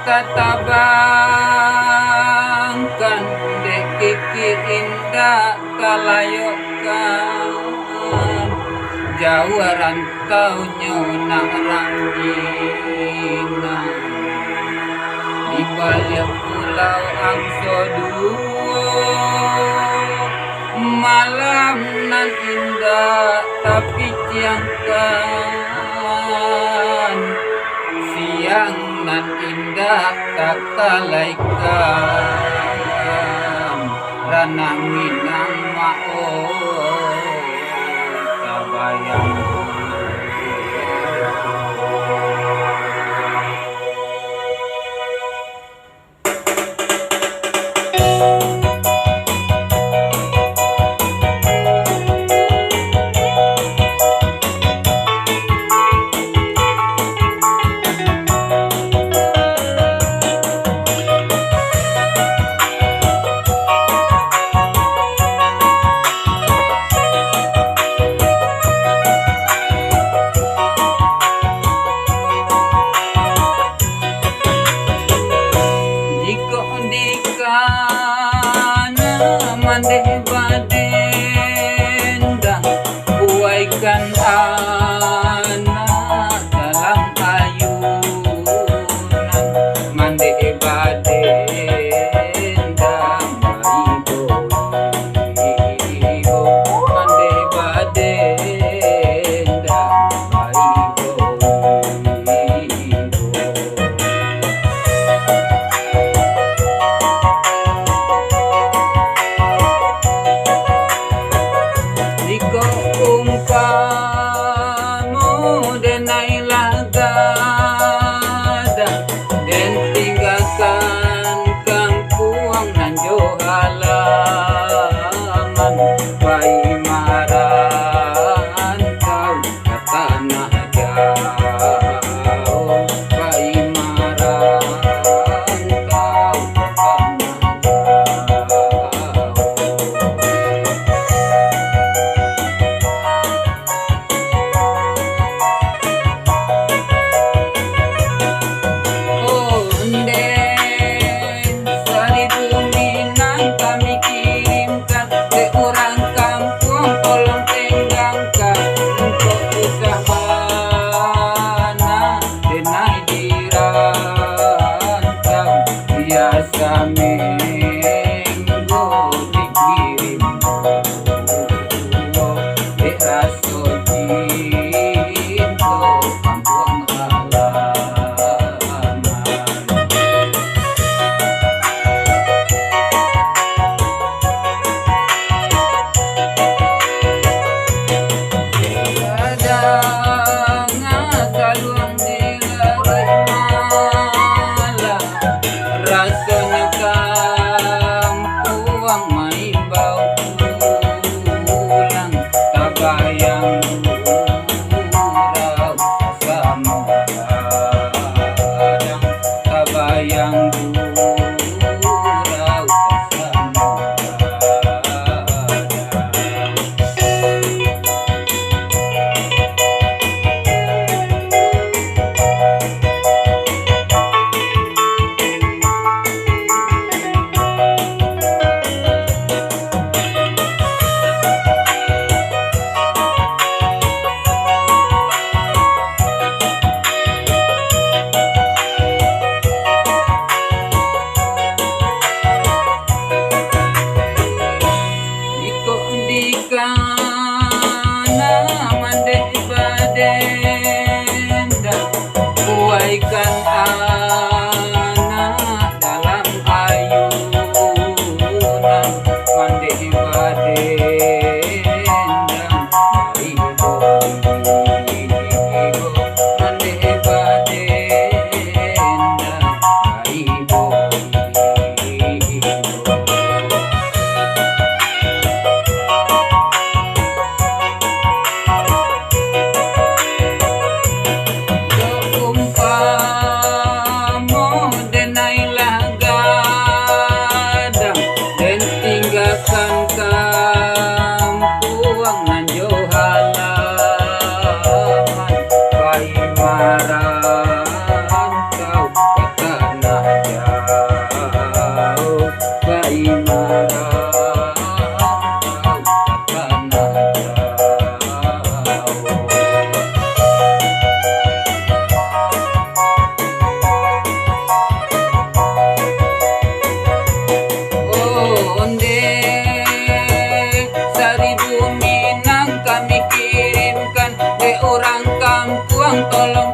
tatabangkan dek kiki indah kalayokan jauh rantau nyonak ranjina di balik pulau angso malam nan indah tapi ciangkan siang nan indah tak kalaikan ranang minang mao tabayang mande badenda buaikan anak dalam ayunan mande badenda ibo mande badenda umpamu denai lagada den tinggalkan kampung nan jo halaman bai marantau ke tanah jauh bai marantau ke tanah buaikan anak dalam ayunan mande badendang ibo mande badendang ibo Onde seribu minang kami kirimkan ke orang kampung tolong